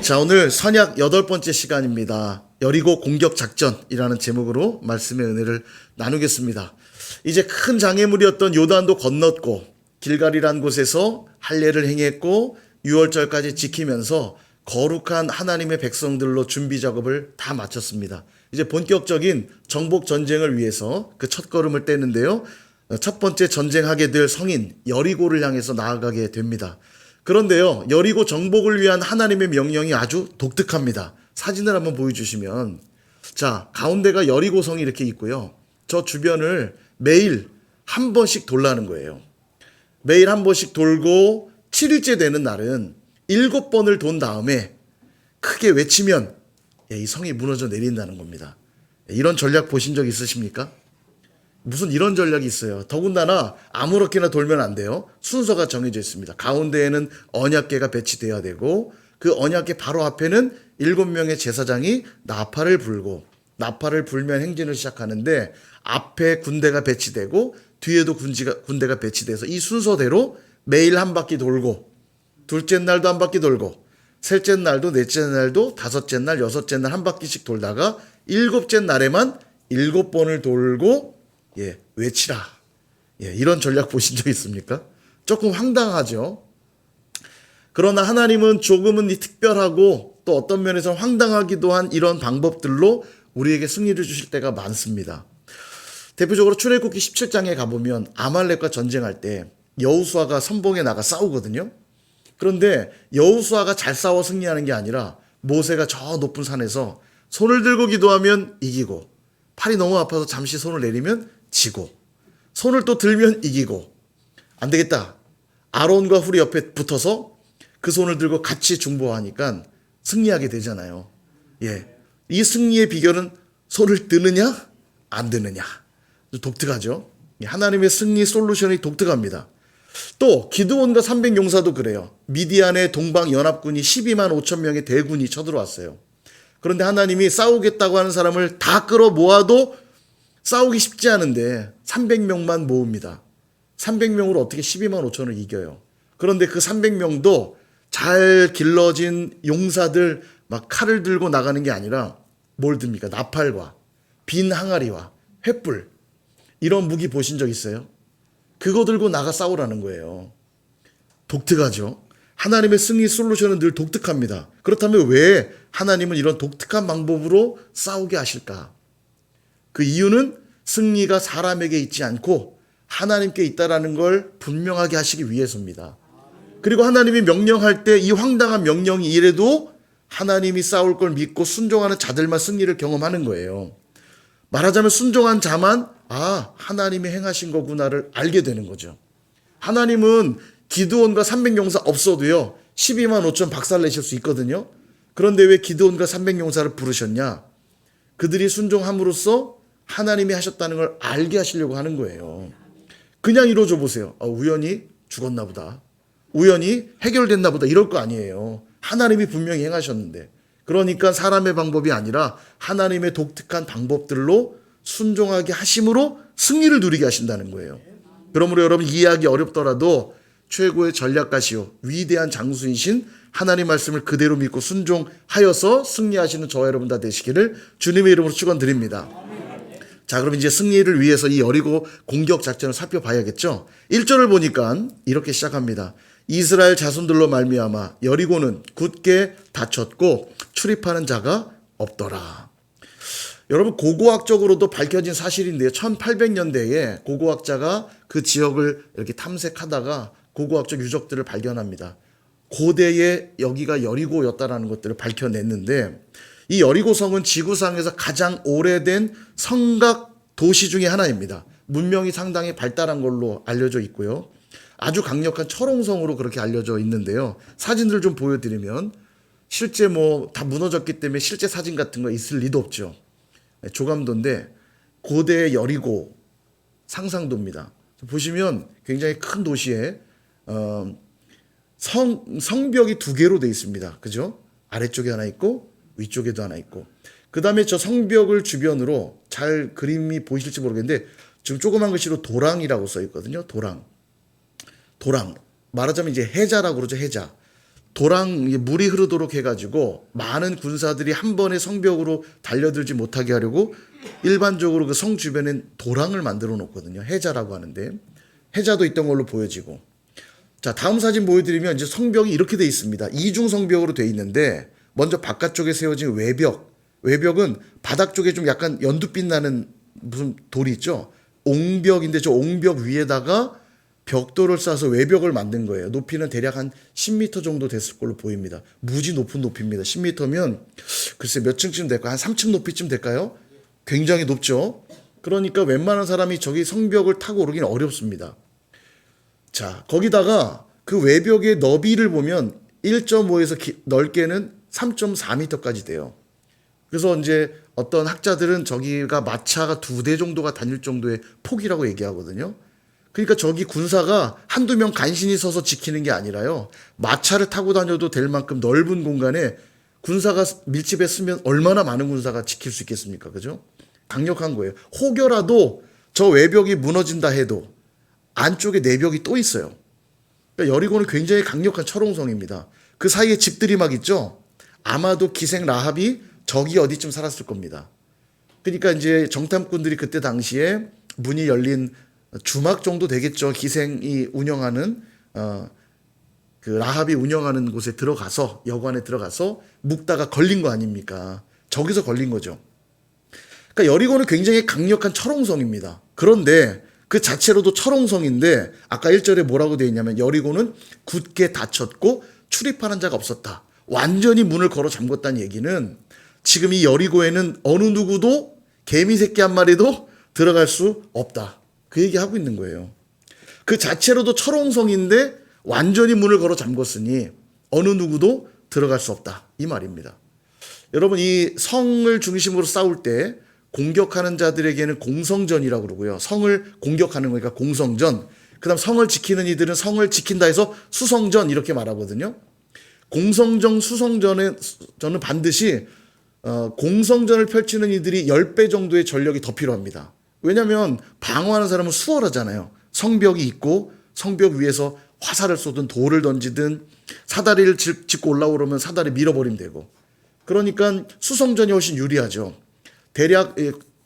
자, 오늘 선약 8번째 시간입니다. 여리고 공격 작전이라는 제목으로 말씀의 은혜를 나누겠습니다. 이제 큰 장애물이었던 요단도 건넜고 길갈이란 곳에서 할례를 행했고 유월절까지 지키면서 거룩한 하나님의 백성들로 준비 작업을 다 마쳤습니다. 이제 본격적인 정복 전쟁을 위해서 그 첫걸음을 떼는데요. 첫 번째 전쟁하게 될 성인 여리고를 향해서 나아가게 됩니다. 그런데요, 여리고 정복을 위한 하나님의 명령이 아주 독특합니다. 사진을 한번 보여주시면, 자, 가운데가 여리고성이 이렇게 있고요. 저 주변을 매일 한 번씩 돌라는 거예요. 매일 한 번씩 돌고 7일째 되는 날은 7번을 돈 다음에 크게 외치면 이 성이 무너져 내린다는 겁니다. 이런 전략 보신 적 있으십니까? 무슨 이런 전략이 있어요. 더군다나 아무렇게나 돌면 안 돼요. 순서가 정해져 있습니다. 가운데에는 언약궤가 배치되어야 되고 그 언약궤 바로 앞에는 7명의 제사장이 나팔을 불고 나팔을 불면 행진을 시작하는데 앞에 군대가 배치되고 뒤에도 군대가 배치돼서 이 순서대로 매일 한 바퀴 돌고 둘째 날도 한 바퀴 돌고 셋째 날도 넷째 날도 다섯째 날 여섯째 날 한 바퀴씩 돌다가 7째 날에만 7번을 돌고 외치라. 이런 전략 보신 적 있습니까? 조금 황당하죠. 그러나 하나님은 조금은 특별하고 또 어떤 면에서 황당하기도 한 이런 방법들로 우리에게 승리를 주실 때가 많습니다. 대표적으로 출애굽기 17장에 가보면 아말렉과 전쟁할 때 여호수아가 선봉에 나가 싸우거든요. 그런데 여호수아가 잘 싸워 승리하는 게 아니라 모세가 저 높은 산에서 손을 들고 기도하면 이기고 팔이 너무 아파서 잠시 손을 내리면 지고 손을 또 들면 이기고 안 되겠다. 아론과 훌이 옆에 붙어서 그 손을 들고 같이 중보하니까 승리하게 되잖아요. 이 승리의 비결은 손을 드느냐 안 드느냐. 독특하죠. 하나님의 승리 솔루션이 독특합니다. 또 기드온과 300용사도 그래요. 미디안의 동방 연합군이 12만 5천 명의 대군이 쳐들어왔어요. 그런데 하나님이 싸우겠다고 하는 사람을 다 끌어 모아도 싸우기 쉽지 않은데 300명만 모읍니다. 300명으로 어떻게 12만 5천을 이겨요. 그런데 그 300명도 잘 길러진 용사들 막 칼을 들고 나가는 게 아니라 뭘 듭니까? 나팔과 빈 항아리와 횃불 이런 무기 보신 적 있어요? 그거 들고 나가 싸우라는 거예요. 독특하죠? 하나님의 승리 솔루션은 늘 독특합니다. 그렇다면 왜 하나님은 이런 독특한 방법으로 싸우게 하실까? 그 이유는 승리가 사람에게 있지 않고 하나님께 있다라는 걸 분명하게 하시기 위해서입니다. 그리고 하나님이 명령할 때 이 황당한 명령이 이래도 하나님이 싸울 걸 믿고 순종하는 자들만 승리를 경험하는 거예요. 말하자면 순종한 자만 하나님이 행하신 거구나를 알게 되는 거죠. 하나님은 기드온과 300용사 없어도요 12만 5천 박살내실 수 있거든요. 그런데 왜 기드온과 300용사를 부르셨냐? 그들이 순종함으로써 하나님이 하셨다는 걸 알게 하시려고 하는 거예요. 그냥 이루어져 보세요. 우연히 죽었나 보다. 우연히 해결됐나 보다. 이럴 거 아니에요. 하나님이 분명히 행하셨는데. 그러니까 사람의 방법이 아니라 하나님의 독특한 방법들로 순종하게 하심으로 승리를 누리게 하신다는 거예요. 그러므로 여러분 이해하기 어렵더라도 최고의 전략가시오 위대한 장수이신 하나님 말씀을 그대로 믿고 순종하여서 승리하시는 저와 여러분 다 되시기를 주님의 이름으로 축원드립니다. 자, 그럼 이제 승리를 위해서 이 여리고 공격 작전을 살펴봐야겠죠. 1절을 보니까 이렇게 시작합니다. 이스라엘 자손들로 말미암아 여리고는 굳게 닫혔고 출입하는 자가 없더라. 여러분 고고학적으로도 밝혀진 사실인데요. 1800년대에 고고학자가 그 지역을 이렇게 탐색하다가 고고학적 유적들을 발견합니다. 고대에 여기가 여리고였다라는 것들을 밝혀냈는데 이 여리고성은 지구상에서 가장 오래된 성곽 도시 중에 하나입니다. 문명이 상당히 발달한 걸로 알려져 있고요. 아주 강력한 철옹성으로 그렇게 알려져 있는데요. 사진들 좀 보여드리면 실제 다 무너졌기 때문에 실제 사진 같은 거 있을 리도 없죠. 조감도인데 고대의 여리고 상상도입니다. 보시면 굉장히 큰 도시에 성벽이 2개로 되어 있습니다. 그죠? 아래쪽에 하나 있고 위쪽에도 하나 있고 그 다음에 저 성벽을 주변으로 잘 그림이 보이실지 모르겠는데 지금 조그만 글씨로 도랑이라고 써 있거든요. 도랑 말하자면 이제 해자라고 그러죠. 해자. 도랑 물이 흐르도록 해가지고 많은 군사들이 한 번에 성벽으로 달려들지 못하게 하려고 일반적으로 그 성 주변엔 도랑을 만들어 놓거든요. 해자라고 하는데 해자도 있던 걸로 보여지고. 자, 다음 사진 보여드리면 이제 성벽이 이렇게 돼 있습니다. 이중 성벽으로 돼 있는데 먼저 바깥쪽에 세워진 외벽은 바닥 쪽에 좀 약간 연두빛 나는 무슨 돌이 있죠. 옹벽인데 저 옹벽 위에다가 벽돌을 쌓아서 외벽을 만든 거예요. 높이는 대략 한 10m 정도 됐을 걸로 보입니다. 무지 높은 높이입니다. 10m면 글쎄 몇 층쯤 될까요? 한 3층 높이쯤 될까요? 굉장히 높죠. 그러니까 웬만한 사람이 저기 성벽을 타고 오르기는 어렵습니다. 자, 거기다가 그 외벽의 너비를 보면 1.5에서 넓게는 3.4m까지 돼요. 그래서 이제 어떤 학자들은 저기가 마차가 2대 정도가 다닐 정도의 폭이라고 얘기하거든요. 그러니까 저기 군사가 한두 명 간신히 서서 지키는 게 아니라요. 마차를 타고 다녀도 될 만큼 넓은 공간에 군사가 밀집했으면 얼마나 많은 군사가 지킬 수 있겠습니까? 그죠? 강력한 거예요. 혹여라도 저 외벽이 무너진다 해도 안쪽에 내벽이 또 있어요. 그러니까 여리고는 굉장히 강력한 철옹성입니다. 그 사이에 집들이 막 있죠? 아마도 기생 라합이 저기 어디쯤 살았을 겁니다. 그러니까 이제 정탐꾼들이 그때 당시에 문이 열린 주막 정도 되겠죠. 기생이 운영하는 그 라합이 운영하는 곳에 들어가서 여관에 들어가서 묵다가 걸린 거 아닙니까? 저기서 걸린 거죠. 그러니까 여리고는 굉장히 강력한 철옹성입니다. 그런데 그 자체로도 철옹성인데 아까 1절에 뭐라고 되어 있냐면 여리고는 굳게 닫혔고 출입하는 자가 없었다. 완전히 문을 걸어 잠궜다는 얘기는 지금 이 여리고에는 어느 누구도 개미 새끼 한 마리도 들어갈 수 없다. 그 얘기하고 있는 거예요. 그 자체로도 철옹성인데 완전히 문을 걸어 잠궜으니 어느 누구도 들어갈 수 없다. 이 말입니다. 여러분 이 성을 중심으로 싸울 때 공격하는 자들에게는 공성전이라고 그러고요. 성을 공격하는 거니까 공성전. 그 다음 성을 지키는 이들은 성을 지킨다 해서 수성전 이렇게 말하거든요. 공성전, 수성전에 저는 반드시 공성전을 펼치는 이들이 10배 정도의 전력이 더 필요합니다. 왜냐하면 방어하는 사람은 수월하잖아요. 성벽이 있고 성벽 위에서 화살을 쏘든 돌을 던지든 사다리를 짚고 올라오려면 사다리 밀어버리면 되고. 그러니까 수성전이 훨씬 유리하죠. 대략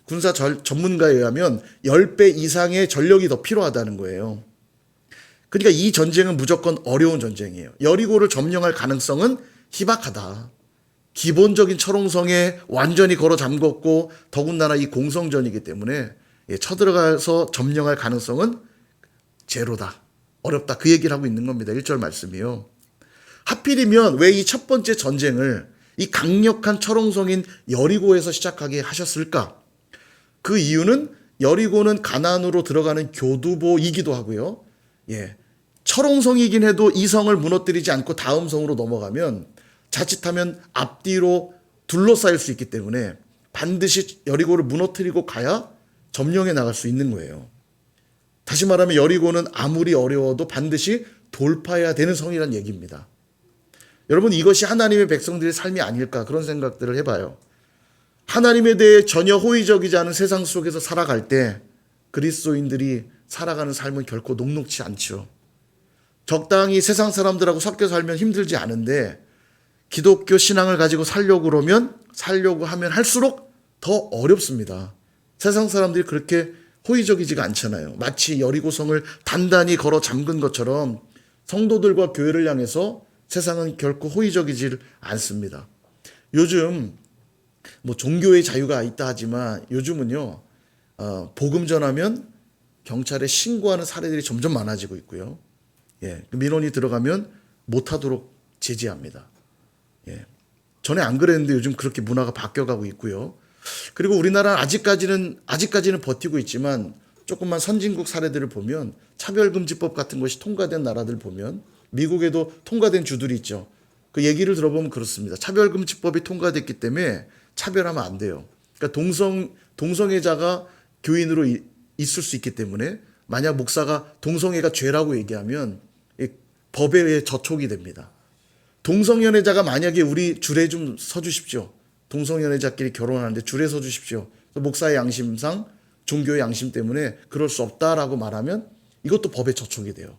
군사 전문가에 의하면 10배 이상의 전력이 더 필요하다는 거예요. 그러니까 이 전쟁은 무조건 어려운 전쟁이에요. 여리고를 점령할 가능성은 희박하다. 기본적인 철옹성에 완전히 걸어 잠궜고 더군다나 이 공성전이기 때문에 쳐들어가서 점령할 가능성은 제로다. 어렵다. 그 얘기를 하고 있는 겁니다. 1절 말씀이요. 하필이면 왜 이 첫 번째 전쟁을 이 강력한 철옹성인 여리고에서 시작하게 하셨을까? 그 이유는 여리고는 가나안으로 들어가는 교두보이기도 하고요. 철옹성이긴 해도 이 성을 무너뜨리지 않고 다음 성으로 넘어가면 자칫하면 앞뒤로 둘러싸일 수 있기 때문에 반드시 여리고를 무너뜨리고 가야 점령해 나갈 수 있는 거예요. 다시 말하면 여리고는 아무리 어려워도 반드시 돌파해야 되는 성이라는 얘기입니다. 여러분 이것이 하나님의 백성들의 삶이 아닐까 그런 생각들을 해봐요. 하나님에 대해 전혀 호의적이지 않은 세상 속에서 살아갈 때 그리스도인들이 살아가는 삶은 결코 녹록지 않죠. 적당히 세상 사람들하고 섞여 살면 힘들지 않은데 기독교 신앙을 가지고 살려고 하면 할수록 더 어렵습니다. 세상 사람들이 그렇게 호의적이지가 않잖아요. 마치 여리고성을 단단히 걸어 잠근 것처럼 성도들과 교회를 향해서 세상은 결코 호의적이지 않습니다. 요즘 종교의 자유가 있다 하지만 요즘은요 복음 전하면 경찰에 신고하는 사례들이 점점 많아지고 있고요. 민원이 들어가면 못하도록 제지합니다. 전에 안 그랬는데 요즘 그렇게 문화가 바뀌어가고 있고요. 그리고 우리나라는 아직까지는 버티고 있지만 조금만 선진국 사례들을 보면 차별금지법 같은 것이 통과된 나라들 보면 미국에도 통과된 주들이 있죠. 그 얘기를 들어보면 그렇습니다. 차별금지법이 통과됐기 때문에 차별하면 안 돼요. 그러니까 동성애자가 교인으로 있을 수 있기 때문에 만약 목사가 동성애가 죄라고 얘기하면 법에 의해 저촉이 됩니다. 동성연애자가 만약에 우리 줄에 좀 서주십시오. 동성연애자끼리 결혼하는데 줄에 서주십시오. 목사의 양심상 종교의 양심 때문에 그럴 수 없다라고 말하면 이것도 법에 저촉이 돼요.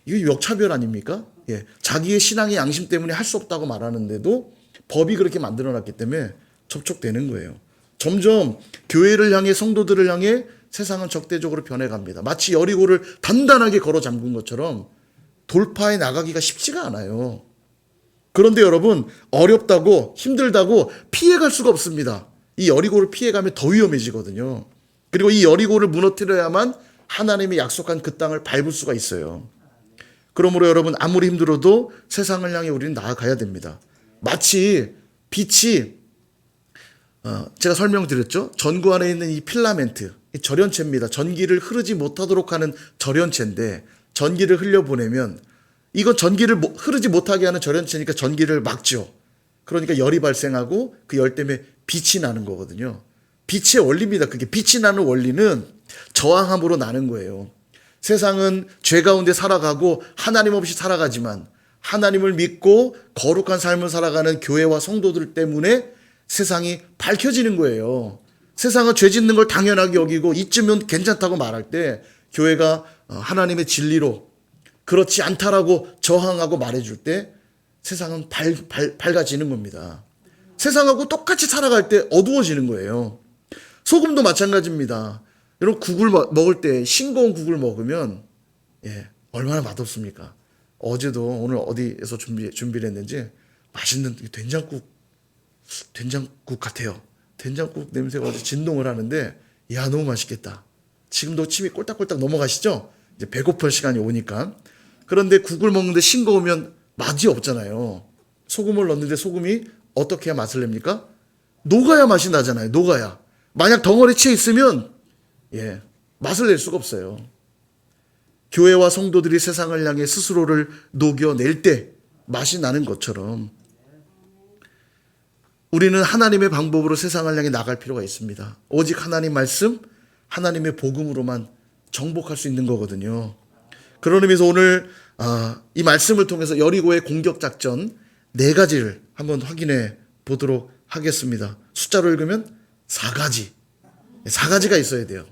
이거 역차별 아닙니까? 예. 자기의 신앙의 양심 때문에 할 수 없다고 말하는데도 법이 그렇게 만들어놨기 때문에 접촉되는 거예요. 점점 교회를 향해, 성도들을 향해 세상은 적대적으로 변해갑니다. 마치 여리고를 단단하게 걸어 잠근 것처럼 돌파해 나가기가 쉽지가 않아요. 그런데 여러분, 어렵다고 힘들다고 피해갈 수가 없습니다. 이 여리고를 피해가면 더 위험해지거든요. 그리고 이 여리고를 무너뜨려야만 하나님이 약속한 그 땅을 밟을 수가 있어요. 그러므로 여러분, 아무리 힘들어도 세상을 향해 우리는 나아가야 됩니다. 마치 빛이 제가 설명드렸죠. 전구 안에 있는 이 필라멘트, 이 절연체입니다. 전기를 흐르지 못하도록 하는 절연체인데 전기를 흘려보내면 이건 전기를 흐르지 못하게 하는 절연체니까 전기를 막죠. 그러니까 열이 발생하고 그 열 때문에 빛이 나는 거거든요. 빛의 원리입니다. 그게 빛이 나는 원리는 저항함으로 나는 거예요. 세상은 죄 가운데 살아가고 하나님 없이 살아가지만 하나님을 믿고 거룩한 삶을 살아가는 교회와 성도들 때문에 세상이 밝혀지는 거예요. 세상은 죄 짓는 걸 당연하게 여기고 이쯤은 괜찮다고 말할 때 교회가 하나님의 진리로 그렇지 않다라고 저항하고 말해줄 때 세상은 밝아지는 겁니다. 세상하고 똑같이 살아갈 때 어두워지는 거예요. 소금도 마찬가지입니다. 여러분, 국을 먹을 때 싱거운 국을 먹으면 얼마나 맛없습니까? 어제도 오늘 어디에서 준비를 했는지 맛있는 된장국 같아요. 된장국 냄새가 아주 진동을 하는데 너무 맛있겠다. 지금도 침이 꼴딱꼴딱 넘어가시죠? 이제 배고플 시간이 오니까. 그런데 국을 먹는데 싱거우면 맛이 없잖아요. 소금을 넣는데 소금이 어떻게 해야 맛을 냅니까? 녹아야 맛이 나잖아요. 녹아야. 만약 덩어리 채 있으면 맛을 낼 수가 없어요. 교회와 성도들이 세상을 향해 스스로를 녹여낼 때 맛이 나는 것처럼 우리는 하나님의 방법으로 세상을 향해 나갈 필요가 있습니다. 오직 하나님 말씀, 하나님의 복음으로만 정복할 수 있는 거거든요. 그런 의미에서 오늘 이 말씀을 통해서 여리고의 공격 작전 4가지를 한번 확인해 보도록 하겠습니다. 숫자로 읽으면 4가지. 4가지가 있어야 돼요.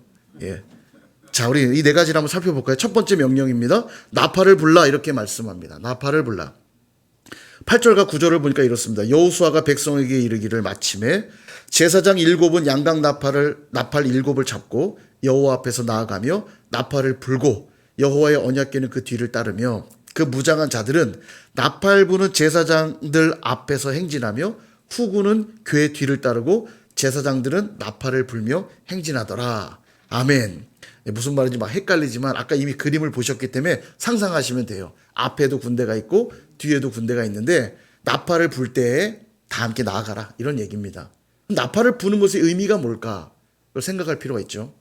자, 우리 이 4가지를 한번 살펴볼까요? 첫 번째 명령입니다. 나팔을 불라, 이렇게 말씀합니다. 나팔을 불라. 8절과 9절을 보니까 이렇습니다. 여호수아가 백성에게 이르기를 마침에 제사장 7은 양각 나팔 7을 잡고 여호와 앞에서 나아가며 나팔을 불고 여호와의 언약궤는 그 뒤를 따르며 그 무장한 자들은 나팔 부는 제사장들 앞에서 행진하며 후군은 궤 뒤를 따르고 제사장들은 나팔을 불며 행진하더라. 아멘. 무슨 말인지 막 헷갈리지만 아까 이미 그림을 보셨기 때문에 상상하시면 돼요. 앞에도 군대가 있고 뒤에도 군대가 있는데 나팔을 불 때에 다 함께 나아가라, 이런 얘기입니다. 나팔을 부는 것의 의미가 뭘까? 그걸 생각할 필요가 있죠.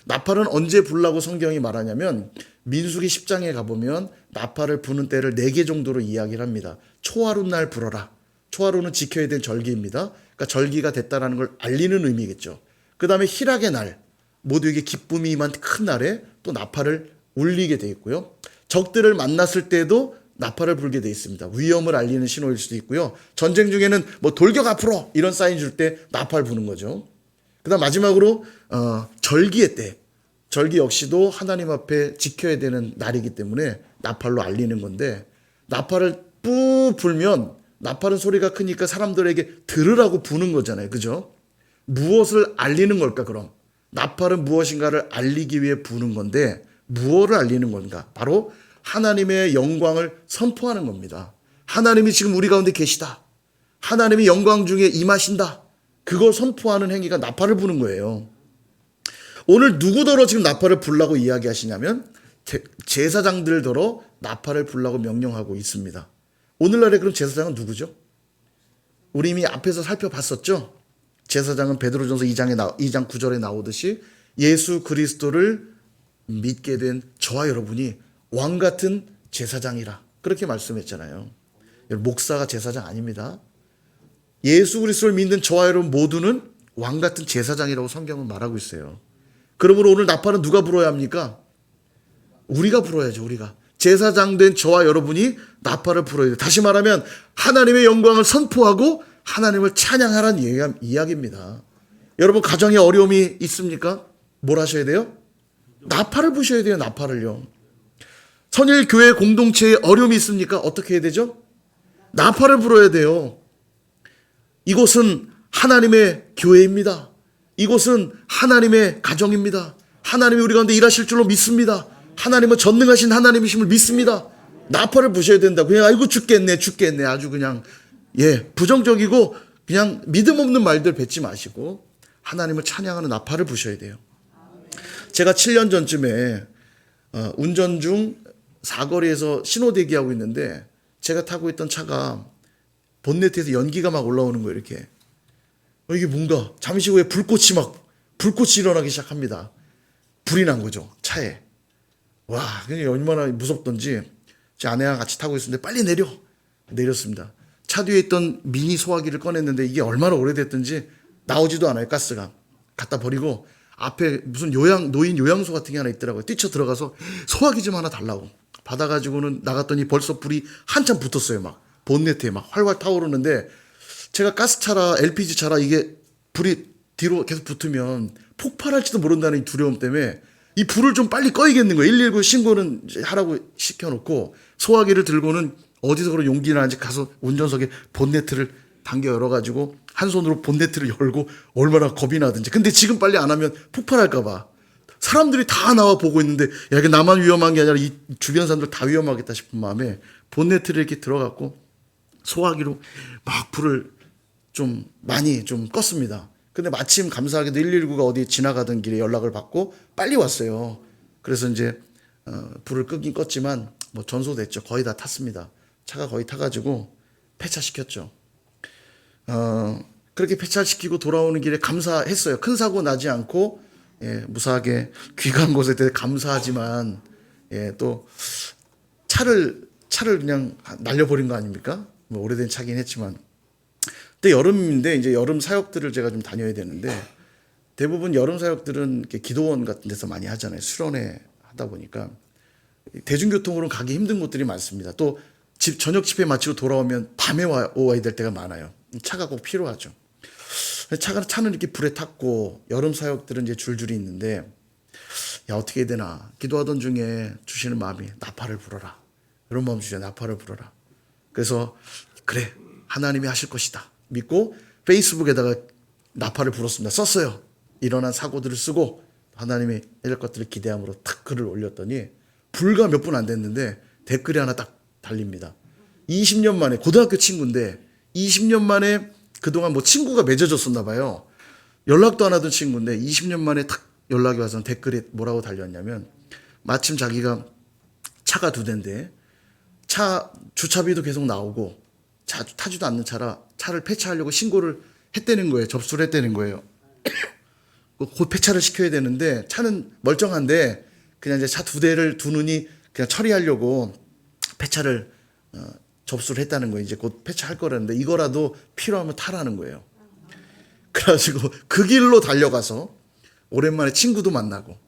나팔은 언제 불라고 성경이 말하냐면 민수기 10장에 가보면 나팔을 부는 때를 4개 정도로 이야기를 합니다. 초하룻날 불어라. 초하루는 지켜야 될 절기입니다. 그러니까 절기가 됐다라는 걸 알리는 의미겠죠. 그 다음에 희락의 날, 모두에게 기쁨이 임한 큰 날에 또 나팔을 울리게 돼 있고요. 적들을 만났을 때도 나팔을 불게 돼 있습니다. 위험을 알리는 신호일 수도 있고요. 전쟁 중에는 뭐 돌격 앞으로 이런 사인 줄 때 나팔 부는 거죠. 그 다음 마지막으로 절기의 때, 절기 역시도 하나님 앞에 지켜야 되는 날이기 때문에 나팔로 알리는 건데, 나팔을 뿌 불면 나팔은 소리가 크니까 사람들에게 들으라고 부는 거잖아요. 그죠? 무엇을 알리는 걸까 그럼? 나팔은 무엇인가를 알리기 위해 부는 건데 무엇을 알리는 건가? 바로 하나님의 영광을 선포하는 겁니다. 하나님이 지금 우리 가운데 계시다. 하나님이 영광 중에 임하신다. 그걸 선포하는 행위가 나팔을 부는 거예요. 오늘 누구더러 지금 나팔을 불라고 이야기하시냐면 제사장들더러 나팔을 불라고 명령하고 있습니다. 오늘날에 그럼 제사장은 누구죠? 우리 이미 앞에서 살펴봤었죠? 제사장은 베드로전서 2장 9절에 나오듯이 예수 그리스도를 믿게 된 저와 여러분이 왕 같은 제사장이라 그렇게 말씀했잖아요. 목사가 제사장 아닙니다. 예수 그리스도를 믿는 저와 여러분 모두는 왕 같은 제사장이라고 성경은 말하고 있어요. 그러므로 오늘 나팔은 누가 불어야 합니까? 우리가 불어야죠. 우리가. 제사장 된 저와 여러분이 나팔을 불어야 돼요. 다시 말하면 하나님의 영광을 선포하고 하나님을 찬양하라는 이야기입니다. 여러분 가정에 어려움이 있습니까? 뭘 하셔야 돼요? 나팔을 부셔야 돼요. 나팔을요. 선일교회 공동체에 어려움이 있습니까? 어떻게 해야 되죠? 나팔을 불어야 돼요. 이곳은 하나님의 교회입니다. 이곳은 하나님의 가정입니다. 하나님이 우리 가운데 일하실 줄로 믿습니다. 하나님은 전능하신 하나님이심을 믿습니다. 나팔을 부셔야 된다. 그냥 아이고 죽겠네 아주 그냥 부정적이고 그냥 믿음 없는 말들 뱉지 마시고 하나님을 찬양하는 나팔을 부셔야 돼요. 제가 7년 전쯤에 운전 중 사거리에서 신호 대기하고 있는데 제가 타고 있던 차가 본네트에서 연기가 막 올라오는 거예요. 이렇게 이게 뭔가 잠시 후에 불꽃이 일어나기 시작합니다. 불이 난 거죠, 차에. 와, 그냥 얼마나 무섭던지 제 아내랑 같이 타고 있었는데 빨리 내렸습니다. 차 뒤에 있던 미니 소화기를 꺼냈는데 이게 얼마나 오래됐든지 나오지도 않아요. 가스가. 갖다 버리고 앞에 무슨 노인 요양소 같은 게 하나 있더라고요. 뛰쳐 들어가서 소화기 좀 하나 달라고 받아가지고는 나갔더니 벌써 불이 한참 붙었어요. 막 본네트에 막 활활 타오르는데 제가 가스차라 LPG차라 이게 불이 뒤로 계속 붙으면 폭발할지도 모른다는 이 두려움 때문에 이 불을 좀 빨리 꺼야겠는 거예요. 119 신고는 하라고 시켜놓고 소화기를 들고는 어디서 그런 용기나 한지 가서 운전석에 본네트를 당겨 열어가지고 한 손으로 본네트를 열고 얼마나 겁이 나든지. 근데 지금 빨리 안 하면 폭발할까봐 사람들이 다 나와 보고 있는데 야, 이게 나만 위험한 게 아니라 이 주변 사람들 다 위험하겠다 싶은 마음에 본네트를 이렇게 들어갔고 소화기로 막 불을 좀 많이 좀 껐습니다. 근데 마침 감사하게도 119가 어디 지나가던 길에 연락을 받고 빨리 왔어요. 그래서 이제 불을 끄긴 껐지만 뭐 전소됐죠. 거의 다 탔습니다. 차가 거의 타가지고 폐차시켰죠. 그렇게 폐차시키고 돌아오는 길에 감사했어요. 큰 사고 나지 않고 무사하게 귀한 곳에 대해 감사하지만 또 차를 그냥 날려버린 거 아닙니까? 뭐 오래된 차긴 했지만. 근데 여름인데 이제 여름 사역들을 제가 좀 다녀야 되는데 대부분 여름 사역들은 이렇게 기도원 같은 데서 많이 하잖아요. 수련회 하다 보니까 대중교통으로는 가기 힘든 곳들이 많습니다. 또 저녁 집회 마치고 돌아오면 밤에 와야 될 때가 많아요. 차가 꼭 필요하죠. 차는 이렇게 불에 탔고 여름 사역들은 이제 줄줄이 있는데 야 어떻게 해야 되나 기도하던 중에 주시는 마음이 나팔을 불어라. 이런 마음 주죠. 나팔을 불어라. 그래서 그래 하나님이 하실 것이다 믿고 페이스북에다가 나팔을 불었습니다. 썼어요. 일어난 사고들을 쓰고 하나님이 이럴 것들을 기대함으로 탁 글을 올렸더니 불과 몇 분 안 됐는데 댓글이 하나 딱 달립니다. 20년 만에 고등학교 친구인데 20년 만에 그동안 뭐 친구가 맺어졌었나 봐요. 연락도 안 하던 친구인데 20년 만에 탁 연락이 와서 댓글에 뭐라고 달렸냐면 마침 자기가 차가 2대인데 차 주차비도 계속 나오고 타지도 않는 차를 폐차하려고 신고를 했다는 거예요. 접수를 했다는 거예요. 곧 폐차를 시켜야 되는데 차는 멀쩡한데 그냥 이제 차 2대를 두느니 그냥 처리하려고 폐차를 접수를 했다는 거예요. 이제 곧 폐차할 거라는데 이거라도 필요하면 타라는 거예요. 그래가지고 그 길로 달려가서 오랜만에 친구도 만나고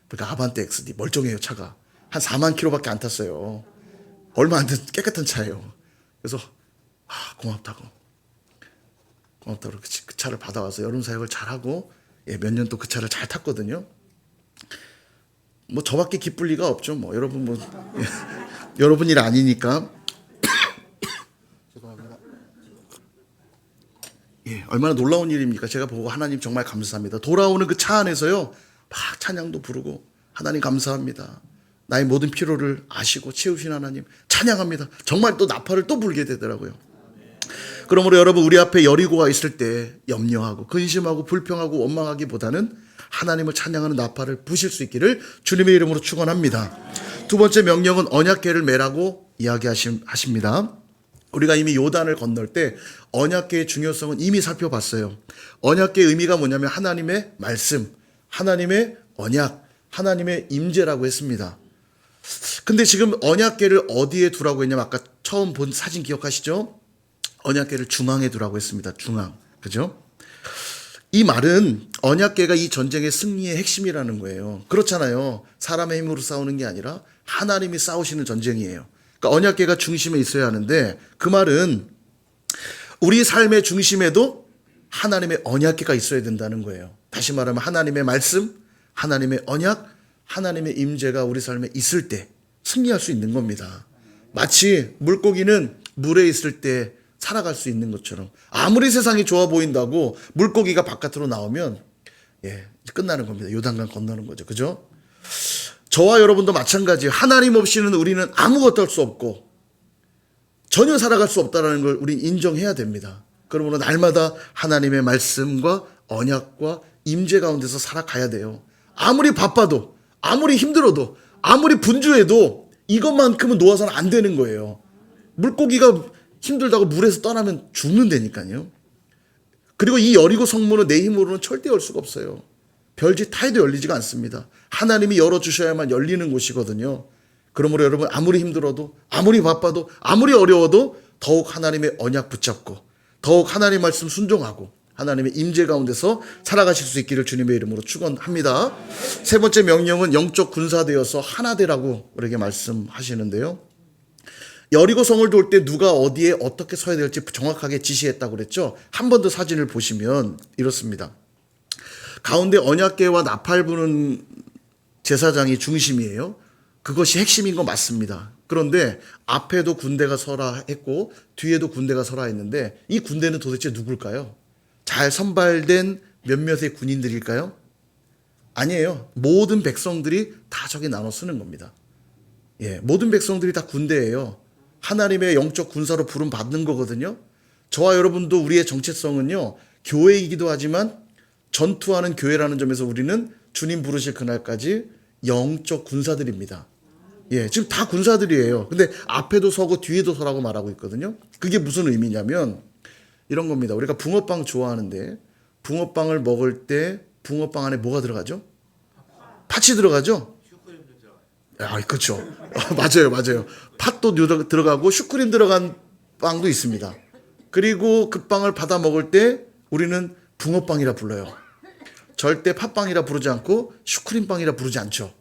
그러니까 아반떼 XD 멀쩡해요. 차가 한 4만 킬로밖에 안 탔어요. 얼마 안 된 깨끗한 차예요. 그래서 고맙다고 그 차를 받아와서 여름 사역을 잘하고 몇 년 또 그 차를 잘 탔거든요. 뭐 저밖에 기쁠 리가 없죠. 뭐 여러분 여러분 일 아니니까. 죄송합니다. 얼마나 놀라운 일입니까? 제가 보고 하나님 정말 감사합니다. 돌아오는 그 차 안에서요 막 찬양도 부르고 하나님 감사합니다. 나의 모든 필요를 아시고 채우신 하나님 찬양합니다. 정말 또 나팔을 또 불게 되더라고요. 그러므로 여러분 우리 앞에 여리고가 있을 때 염려하고 근심하고 불평하고 원망하기보다는 하나님을 찬양하는 나팔을 부실 수 있기를 주님의 이름으로 축원합니다. 2번째 명령은 언약궤를 매라고 이야기하십니다. 우리가 이미 요단을 건널 때 언약궤의 중요성은 이미 살펴봤어요. 언약궤의 의미가 뭐냐면 하나님의 말씀, 하나님의 언약, 하나님의 임재라고 했습니다. 근데 지금 언약궤를 어디에 두라고 했냐면 아까 처음 본 사진 기억하시죠? 언약궤를 중앙에 두라고 했습니다. 중앙. 그죠? 이 말은 언약궤가 이 전쟁의 승리의 핵심이라는 거예요. 그렇잖아요. 사람의 힘으로 싸우는 게 아니라 하나님이 싸우시는 전쟁이에요. 그러니까 언약궤가 중심에 있어야 하는데 그 말은 우리 삶의 중심에도 하나님의 언약궤가 있어야 된다는 거예요. 다시 말하면 하나님의 말씀, 하나님의 언약, 하나님의 임재가 우리 삶에 있을 때 승리할 수 있는 겁니다. 마치 물고기는 물에 있을 때 살아갈 수 있는 것처럼 아무리 세상이 좋아 보인다고 물고기가 바깥으로 나오면 끝나는 겁니다. 요단강 건너는 거죠. 그죠? 저와 여러분도 마찬가지예요. 하나님 없이는 우리는 아무것도 할 수 없고 전혀 살아갈 수 없다는 걸 우리 인정해야 됩니다. 그러므로 날마다 하나님의 말씀과 언약과 임재 가운데서 살아가야 돼요. 아무리 바빠도 아무리 힘들어도 아무리 분주해도 이것만큼은 놓아서는 안 되는 거예요. 물고기가 힘들다고 물에서 떠나면 죽는다니까요. 그리고 이 여리고 성문은 내 힘으로는 절대 열 수가 없어요. 별짓 다 해도 열리지가 않습니다. 하나님이 열어주셔야만 열리는 곳이거든요. 그러므로 여러분 아무리 힘들어도 아무리 바빠도 아무리 어려워도 더욱 하나님의 언약 붙잡고 더욱 하나님 말씀 순종하고 하나님의 임재 가운데서 살아가실 수 있기를 주님의 이름으로 축원합니다. 세 번째 명령은 영적 군사되어서 하나 되라고 우리에게 말씀하시는데요. 여리고 성을 돌 때 누가 어디에 어떻게 서야 될지 정확하게 지시했다고 그랬죠. 한 번 더 사진을 보시면 이렇습니다. 가운데 언약궤와 나팔 부는 제사장이 중심이에요. 그것이 핵심인 거 맞습니다. 그런데 앞에도 군대가 서라 했고 뒤에도 군대가 서라 했는데 이 군대는 도대체 누굴까요? 잘 선발된 몇몇의 군인들일까요? 아니에요. 모든 백성들이 다 저기 나눠 쓰는 겁니다. 모든 백성들이 다 군대예요. 하나님의 영적 군사로 부름 받는 거거든요. 저와 여러분도 우리의 정체성은요. 교회이기도 하지만 전투하는 교회라는 점에서 우리는 주님 부르실 그날까지 영적 군사들입니다. 지금 다 군사들이에요. 근데 앞에도 서고 뒤에도 서라고 말하고 있거든요. 그게 무슨 의미냐면 이런 겁니다. 우리가 붕어빵 좋아하는데 붕어빵을 먹을 때 붕어빵 안에 뭐가 들어가죠? 팥이 들어가죠? 그렇죠. 맞아요. 팥도 들어가고 슈크림 들어간 빵도 있습니다. 그리고 그 빵을 받아 먹을 때 우리는 붕어빵이라 불러요. 절대 팥빵이라 부르지 않고 슈크림빵이라 부르지 않죠.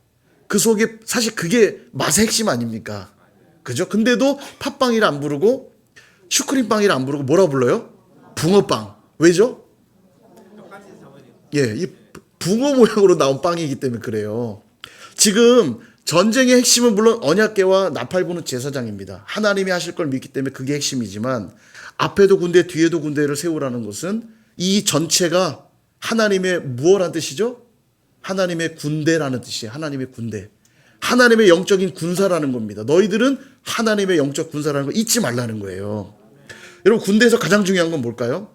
그 속에 사실 그게 맛의 핵심 아닙니까? 그죠? 근데도 팥빵이라 안 부르고 슈크림빵이라 안 부르고 뭐라 불러요? 붕어빵. 왜죠? 이 붕어 모양으로 나온 빵이기 때문에 그래요. 지금 전쟁의 핵심은 물론 언약궤와 나팔 부는 제사장입니다. 하나님이 하실 걸 믿기 때문에 그게 핵심이지만 앞에도 군대 뒤에도 군대를 세우라는 것은 이 전체가 하나님의 무엇란 뜻이죠? 하나님의 군대라는 뜻이에요. 하나님의 군대. 하나님의 영적인 군사라는 겁니다. 너희들은 하나님의 영적 군사라는 거 잊지 말라는 거예요. 여러분 군대에서 가장 중요한 건 뭘까요?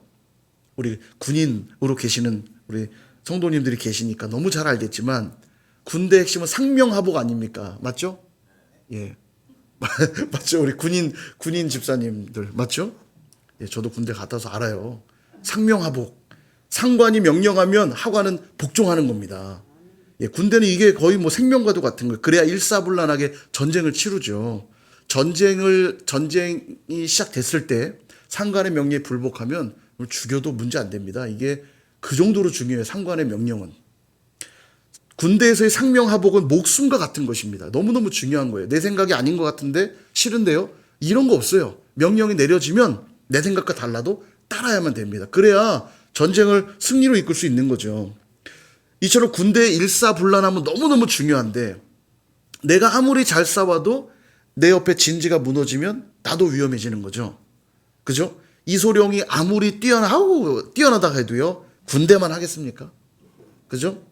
우리 군인으로 계시는 우리 성도님들이 계시니까 너무 잘 알겠지만 군대 핵심은 상명하복 아닙니까? 맞죠? 맞죠? 우리 군인 집사님들 맞죠? 저도 군대 갔다 와서 알아요. 상명하복. 상관이 명령하면 하관은 복종하는 겁니다. 군대는 이게 거의 뭐 생명과도 같은 거예요. 그래야 일사불란하게 전쟁을 치르죠. 전쟁이 시작됐을 때 상관의 명령에 불복하면 죽여도 문제 안 됩니다. 이게 그 정도로 중요해요. 상관의 명령은. 군대에서의 상명하복은 목숨과 같은 것입니다. 너무너무 중요한 거예요. 내 생각이 아닌 것 같은데 싫은데요? 이런 거 없어요. 명령이 내려지면 내 생각과 달라도 따라야만 됩니다. 그래야 전쟁을 승리로 이끌 수 있는 거죠. 이처럼 군대의 일사불란함은 너무너무 중요한데 내가 아무리 잘 싸워도 내 옆에 진지가 무너지면 나도 위험해지는 거죠. 그죠? 이소룡이 아무리 뛰어나다 해도요. 군대만 하겠습니까? 그죠?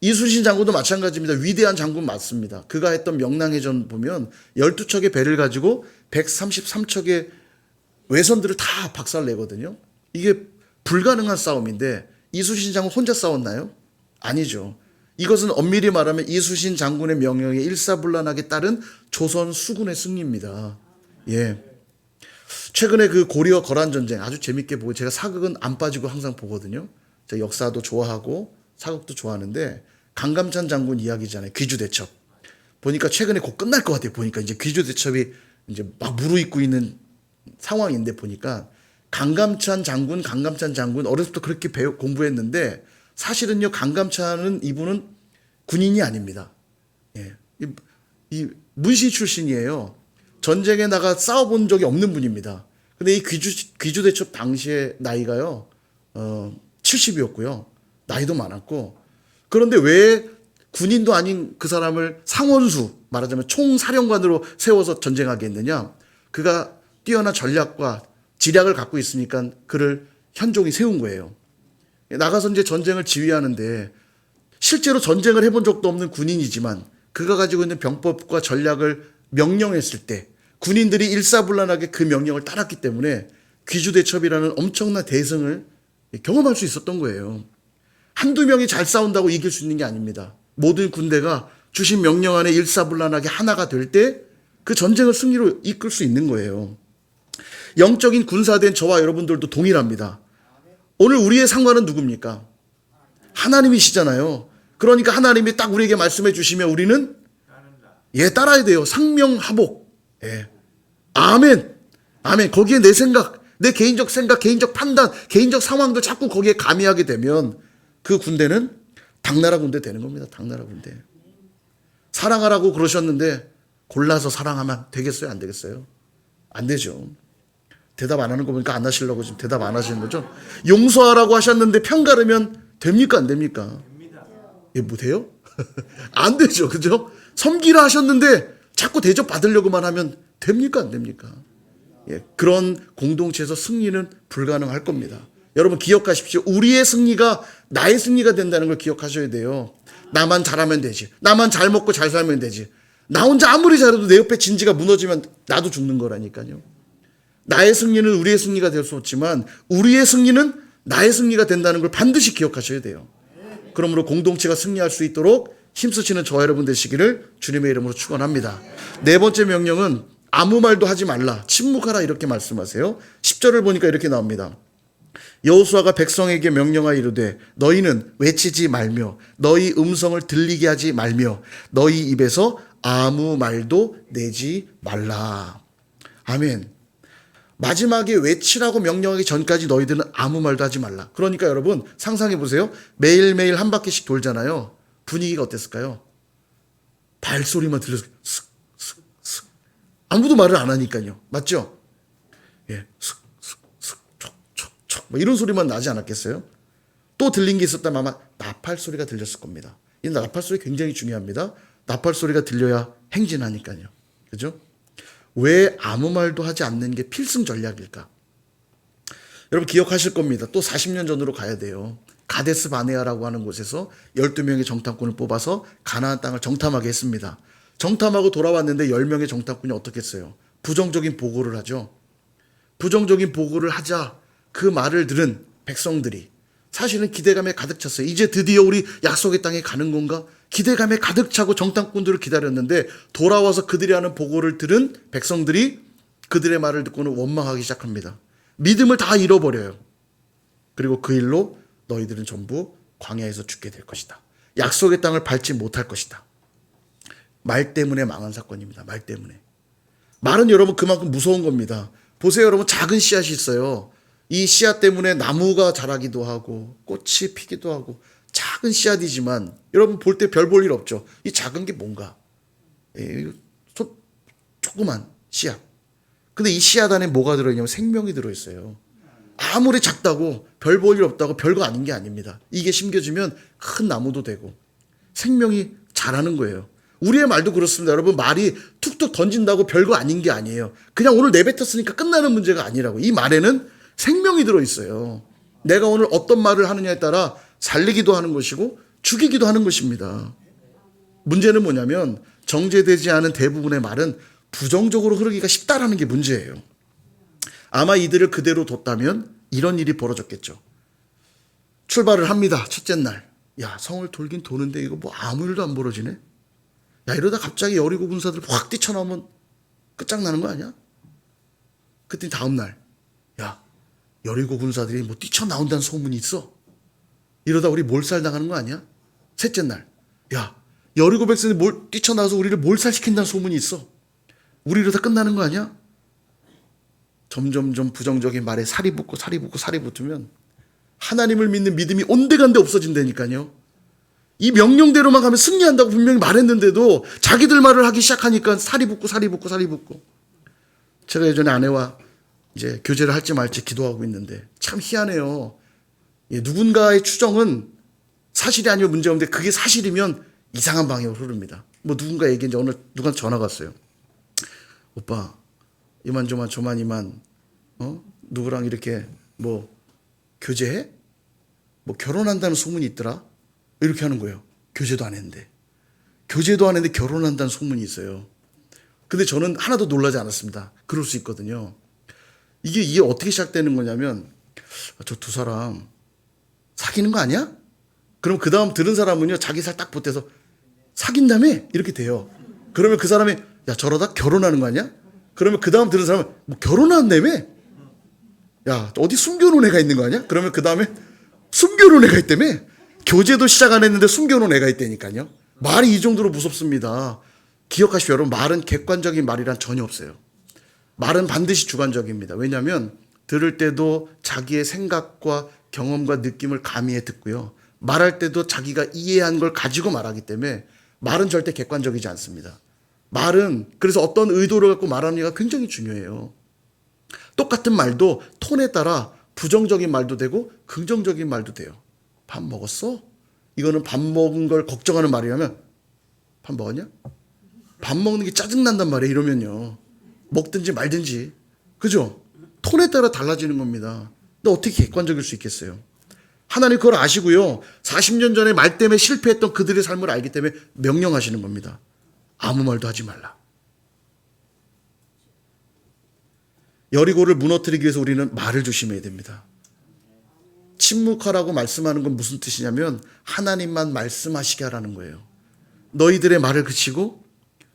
이순신 장군도 마찬가지입니다. 위대한 장군 맞습니다. 그가 했던 명랑해전 보면 12척의 배를 가지고 133척의 외선들을 다 박살내거든요. 이게 불가능한 싸움인데 이순신 장군 혼자 싸웠나요? 아니죠. 이것은 엄밀히 말하면 이순신 장군의 명령에 일사불란하게 따른 조선 수군의 승리입니다. 최근에 그 고려 거란 전쟁 아주 재밌게 보고 제가 사극은 안 빠지고 항상 보거든요. 제가 역사도 좋아하고 사극도 좋아하는데 강감찬 장군 이야기잖아요. 귀주대첩. 보니까 최근에 곧 끝날 것 같아요. 보니까 이제 귀주대첩이 이제 막 무르익고 있는 상황인데 보니까 강감찬 장군 어렸을 때 그렇게 공부했는데 사실은요 강감찬은 이분은 군인이 아닙니다. 이 문신 출신이에요. 전쟁에 나가 싸워본 적이 없는 분입니다. 근데 이 귀주대첩 당시의 나이가요 70이었고요. 나이도 많았고 그런데 왜 군인도 아닌 그 사람을 상원수, 말하자면 총사령관으로 세워서 전쟁하게 했느냐? 그가 뛰어난 전략과 지략을 갖고 있으니까 그를 현종이 세운 거예요. 나가서 이제 전쟁을 지휘하는데 실제로 전쟁을 해본 적도 없는 군인이지만 그가 가지고 있는 병법과 전략을 명령했을 때 군인들이 일사불란하게 그 명령을 따랐기 때문에 귀주대첩이라는 엄청난 대승을 경험할 수 있었던 거예요. 한두 명이 잘 싸운다고 이길 수 있는 게 아닙니다. 모든 군대가 주신 명령 안에 일사불란하게 하나가 될 때 그 전쟁을 승리로 이끌 수 있는 거예요. 영적인 군사된 저와 여러분들도 동일합니다. 오늘 우리의 상관은 누굽니까? 하나님이시잖아요. 그러니까 하나님이 딱 우리에게 말씀해 주시면 우리는 따라야 돼요. 상명하복. 아멘. 아멘. 거기에 내 생각, 내 개인적 생각, 개인적 판단, 개인적 상황들 자꾸 거기에 가미하게 되면 그 군대는 당나라 군대 되는 겁니다. 당나라 군대. 사랑하라고 그러셨는데 골라서 사랑하면 되겠어요? 안 되겠어요? 안 되죠. 대답 안 하는 거 보니까 안 하시려고 지금 대답 안 하시는 거죠? 용서하라고 하셨는데 편가르면 됩니까? 안 됩니까? 못해요? 안 되죠. 그죠? 섬기라 하셨는데 자꾸 대접 받으려고만 하면 됩니까? 안 됩니까? 그런 공동체에서 승리는 불가능할 겁니다. 여러분 기억하십시오. 우리의 승리가 나의 승리가 된다는 걸 기억하셔야 돼요. 나만 잘하면 되지. 나만 잘 먹고 잘 살면 되지. 나 혼자 아무리 잘해도 내 옆에 진지가 무너지면 나도 죽는 거라니까요. 나의 승리는 우리의 승리가 될 수 없지만 우리의 승리는 나의 승리가 된다는 걸 반드시 기억하셔야 돼요. 그러므로 공동체가 승리할 수 있도록 힘쓰시는 저와 여러분 되시기를 주님의 이름으로 축원합니다. 네 번째 명령은 아무 말도 하지 말라. 침묵하라 이렇게 말씀하세요. 10절을 보니까 이렇게 나옵니다. 여호수아가 백성에게 명령하여 이르되 너희는 외치지 말며 너희 음성을 들리게 하지 말며 너희 입에서 아무 말도 내지 말라. 아멘. 마지막에 외치라고 명령하기 전까지 너희들은 아무 말도 하지 말라. 그러니까 여러분 상상해 보세요. 매일매일 한 바퀴씩 돌잖아요. 분위기가 어땠을까요? 발소리만 들려서 슥, 슥, 슥. 아무도 말을 안 하니까요. 맞죠? 슥, 슥, 슥, 촉, 촉, 촉. 뭐 이런 소리만 나지 않았겠어요? 또 들린 게 있었다면 아마 나팔 소리가 들렸을 겁니다. 이 나팔 소리 굉장히 중요합니다. 나팔 소리가 들려야 행진하니까요. 그죠? 왜 아무 말도 하지 않는 게 필승 전략일까? 여러분 기억하실 겁니다. 또 40년 전으로 가야 돼요. 가데스 바네아라고 하는 곳에서 12명의 정탐꾼을 뽑아서 가나안 땅을 정탐하게 했습니다. 정탐하고 돌아왔는데 10명의 정탐꾼이 어떻게 했어요? 부정적인 보고를 하죠. 부정적인 보고를 하자 그 말을 들은 백성들이 사실은 기대감에 가득 찼어요. 이제 드디어 우리 약속의 땅에 가는 건가? 기대감에 가득 차고 정탐꾼들을 기다렸는데 돌아와서 그들이 하는 보고를 들은 백성들이 그들의 말을 듣고는 원망하기 시작합니다. 믿음을 다 잃어버려요. 그리고 그 일로 너희들은 전부 광야에서 죽게 될 것이다. 약속의 땅을 밟지 못할 것이다. 말 때문에 망한 사건입니다. 말 때문에. 말은 여러분 그만큼 무서운 겁니다. 보세요 여러분 작은 씨앗이 있어요. 이 씨앗 때문에 나무가 자라기도 하고 꽃이 피기도 하고 작은 씨앗이지만 여러분 볼 때 별 볼 일 없죠. 이 작은 게 뭔가? 조그만 씨앗. 근데 이 씨앗 안에 뭐가 들어있냐면 생명이 들어있어요. 아무리 작다고 별 볼 일 없다고 별거 아닌 게 아닙니다. 이게 심겨지면 큰 나무도 되고 생명이 자라는 거예요. 우리의 말도 그렇습니다. 여러분 말이 툭툭 던진다고 별거 아닌 게 아니에요. 그냥 오늘 내뱉었으니까 끝나는 문제가 아니라고. 이 말에는 생명이 들어있어요. 내가 오늘 어떤 말을 하느냐에 따라 살리기도 하는 것이고 죽이기도 하는 것입니다. 문제는 뭐냐면 정제되지 않은 대부분의 말은 부정적으로 흐르기가 쉽다라는 게 문제예요. 아마 이들을 그대로 뒀다면 이런 일이 벌어졌겠죠. 출발을 합니다. 첫째 날. 야, 성을 돌긴 도는데 이거 뭐 아무 일도 안 벌어지네. 야, 이러다 갑자기 여리고 군사들 확 뛰쳐나오면 끝장나는 거 아니야? 그때 다음 날. 야, 여리고 군사들이 뭐 뛰쳐나온다는 소문이 있어. 이러다 우리 몰살 당하는 거 아니야? 셋째 날. 야, 여리고 백성이 뛰쳐나와서 우리를 몰살시킨다는 소문이 있어. 우리 이러다 끝나는 거 아니야? 점점점 부정적인 말에 살이 붙고 살이 붙고 살이 붙으면 하나님을 믿는 믿음이 온데간데 없어진다니까요. 이 명령대로만 가면 승리한다고 분명히 말했는데도 자기들 말을 하기 시작하니까 살이 붙고 살이 붙고 살이 붙고. 제가 예전에 아내와 이제 교제를 할지 말지 기도하고 있는데 참 희한해요. 누군가의 추정은 사실이 아니면 문제없는데 그게 사실이면 이상한 방향으로 흐릅니다. 뭐 누군가 얘기했는지 오늘 누구한테 전화가 왔어요. 오빠 이만저만 저만 이만 누구랑 이렇게 뭐 교제해? 뭐 결혼한다는 소문이 있더라? 이렇게 하는 거예요. 교제도 안 했는데 결혼한다는 소문이 있어요. 근데 저는 하나도 놀라지 않았습니다. 그럴 수 있거든요. 이게 어떻게 시작되는 거냐면 저 두 사람 사귀는 거 아니야? 그럼 그 다음 들은 사람은요 자기 살 딱 보태서 사귄다며? 이렇게 돼요. 그러면 그 사람이 야 저러다 결혼하는 거 아니야? 그러면 그 다음 들은 사람은 뭐 결혼한다며? 야 어디 숨겨놓은 애가 있는 거 아니야? 그러면 그 다음에 숨겨놓은 애가 있다며? 교제도 시작 안 했는데 숨겨놓은 애가 있다니까요. 말이 이 정도로 무섭습니다. 기억하십시오 여러분. 말은 객관적인 말이란 전혀 없어요. 말은 반드시 주관적입니다. 왜냐하면 들을 때도 자기의 생각과 경험과 느낌을 가미해 듣고요. 말할 때도 자기가 이해한 걸 가지고 말하기 때문에 말은 절대 객관적이지 않습니다. 말은 그래서 어떤 의도를 갖고 말하느냐가 굉장히 중요해요. 똑같은 말도 톤에 따라 부정적인 말도 되고 긍정적인 말도 돼요. 밥 먹었어? 이거는 밥 먹은 걸 걱정하는 말이라면 밥 먹었냐? 밥 먹는 게 짜증난단 말이에요. 이러면요. 먹든지 말든지. 그죠? 톤에 따라 달라지는 겁니다. 근데 어떻게 객관적일 수 있겠어요? 하나님 그걸 아시고요. 40년 전에 말 때문에 실패했던 그들의 삶을 알기 때문에 명령하시는 겁니다. 아무 말도 하지 말라. 여리고를 무너뜨리기 위해서 우리는 말을 조심해야 됩니다. 침묵하라고 말씀하는 건 무슨 뜻이냐면 하나님만 말씀하시게 하라는 거예요. 너희들의 말을 그치고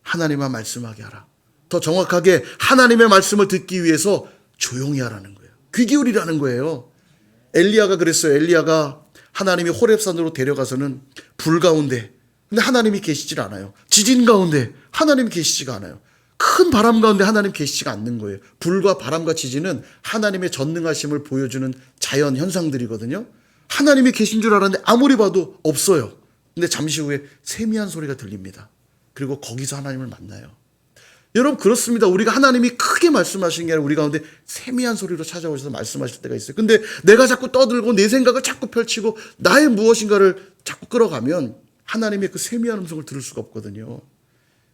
하나님만 말씀하게 하라. 더 정확하게 하나님의 말씀을 듣기 위해서 조용히 하라는 거예요. 귀 기울이라는 거예요. 엘리야가 그랬어요. 엘리야가 하나님이 호렙산으로 데려가서는 불 가운데 근데 하나님이 계시질 않아요. 지진 가운데 하나님이 계시지가 않아요. 큰 바람 가운데 하나님 계시지가 않는 거예요. 불과 바람과 지진은 하나님의 전능하심을 보여주는 자연 현상들이거든요. 하나님이 계신 줄 알았는데 아무리 봐도 없어요. 근데 잠시 후에 세미한 소리가 들립니다. 그리고 거기서 하나님을 만나요. 여러분 그렇습니다. 우리가 하나님이 크게 말씀하시는 게 아니라 우리 가운데 세미한 소리로 찾아오셔서 말씀하실 때가 있어요. 근데 내가 자꾸 떠들고 내 생각을 자꾸 펼치고 나의 무엇인가를 자꾸 끌어가면 하나님의 그 세미한 음성을 들을 수가 없거든요.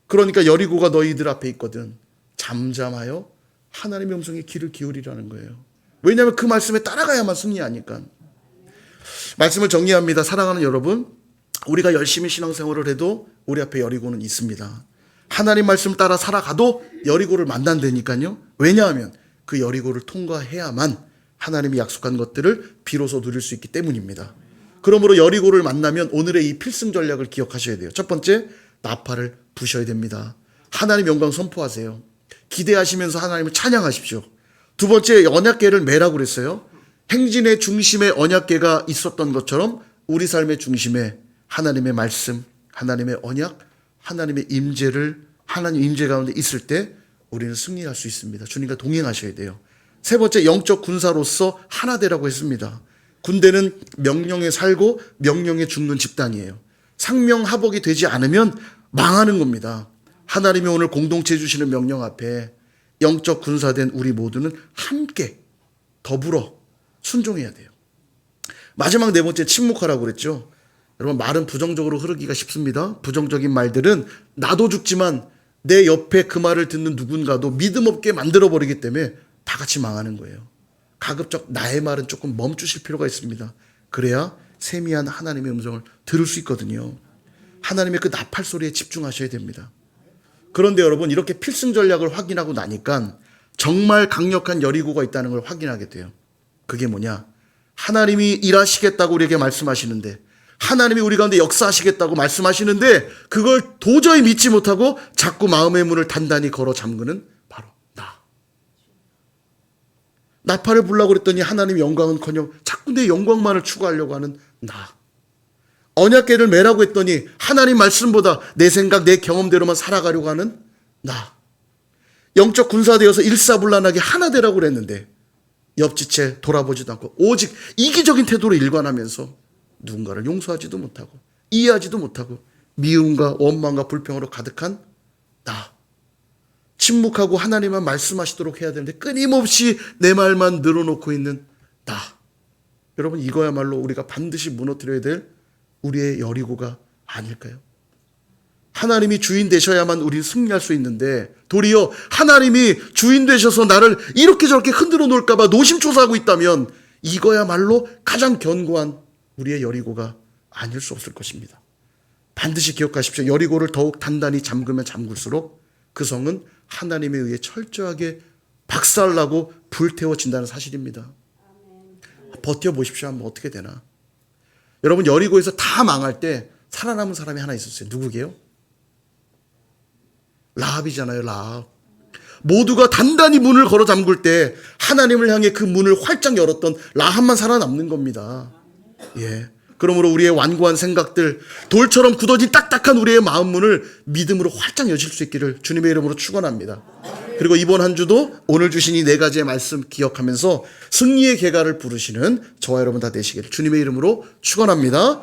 그러니까 여리고가 너희들 앞에 있거든. 잠잠하여 하나님의 음성에 귀를 기울이라는 거예요. 왜냐하면 그 말씀에 따라가야만 승리하니까. 말씀을 정리합니다. 사랑하는 여러분, 우리가 열심히 신앙생활을 해도 우리 앞에 여리고는 있습니다. 하나님 말씀 따라 살아가도 여리고를 만난다니까요. 왜냐하면 그 여리고를 통과해야만 하나님이 약속한 것들을 비로소 누릴 수 있기 때문입니다. 그러므로 여리고를 만나면 오늘의 이 필승 전략을 기억하셔야 돼요. 첫 번째, 나팔을 부셔야 됩니다. 하나님 영광 선포하세요. 기대하시면서 하나님을 찬양하십시오. 두 번째, 언약궤를 매라고 그랬어요. 행진의 중심에 언약궤가 있었던 것처럼 우리 삶의 중심에 하나님의 말씀, 하나님의 언약, 하나님의 임재를 하나님 임재 가운데 있을 때 우리는 승리할 수 있습니다. 주님과 동행하셔야 돼요. 세 번째, 영적 군사로서 하나 되라고 했습니다. 군대는 명령에 살고 명령에 죽는 집단이에요. 상명하복이 되지 않으면 망하는 겁니다. 하나님이 오늘 공동체 주시는 명령 앞에 영적 군사된 우리 모두는 함께 더불어 순종해야 돼요. 마지막 네 번째, 침묵하라고 그랬죠. 여러분 말은 부정적으로 흐르기가 쉽습니다. 부정적인 말들은 나도 죽지만 내 옆에 그 말을 듣는 누군가도 믿음 없게 만들어버리기 때문에 다 같이 망하는 거예요. 가급적 나의 말은 조금 멈추실 필요가 있습니다. 그래야 세미한 하나님의 음성을 들을 수 있거든요. 하나님의 그 나팔 소리에 집중하셔야 됩니다. 그런데 여러분 이렇게 필승 전략을 확인하고 나니까 정말 강력한 여리고가 있다는 걸 확인하게 돼요. 그게 뭐냐? 하나님이 일하시겠다고 우리에게 말씀하시는데 하나님이 우리 가운데 역사하시겠다고 말씀하시는데 그걸 도저히 믿지 못하고 자꾸 마음의 문을 단단히 걸어 잠그는 바로 나. 나팔을 불라고 그랬더니 하나님의 영광은커녕 자꾸 내 영광만을 추구하려고 하는 나. 언약궤를 매라고 했더니 하나님 말씀보다 내 생각, 내 경험대로만 살아가려고 하는 나. 영적 군사되어서 일사불란하게 하나 되라고 그랬는데 옆지체 돌아보지도 않고 오직 이기적인 태도로 일관하면서 누군가를 용서하지도 못하고 이해하지도 못하고 미움과 원망과 불평으로 가득한 나. 침묵하고 하나님만 말씀하시도록 해야 되는데 끊임없이 내 말만 늘어놓고 있는 나. 여러분 이거야말로 우리가 반드시 무너뜨려야 될 우리의 여리고가 아닐까요? 하나님이 주인 되셔야만 우리는 승리할 수 있는데 도리어 하나님이 주인 되셔서 나를 이렇게 저렇게 흔들어 놓을까 봐 노심초사하고 있다면 이거야말로 가장 견고한 우리의 여리고가 아닐 수 없을 것입니다. 반드시 기억하십시오. 여리고를 더욱 단단히 잠그면 잠글수록 그 성은 하나님에 의해 철저하게 박살나고 불태워진다는 사실입니다. 버텨보십시오. 한번 어떻게 되나. 여러분, 여리고에서 다 망할 때 살아남은 사람이 하나 있었어요. 누구게요? 라합이잖아요. 라합. 모두가 단단히 문을 걸어 잠글 때 하나님을 향해 그 문을 활짝 열었던 라합만 살아남는 겁니다. 예. 그러므로 우리의 완고한 생각들, 돌처럼 굳어진 딱딱한 우리의 마음 문을 믿음으로 활짝 여실 수 있기를 주님의 이름으로 축원합니다. 그리고 이번 한 주도 오늘 주신 이 네 가지의 말씀 기억하면서 승리의 계가를 부르시는 저와 여러분 다 되시기를 주님의 이름으로 축원합니다.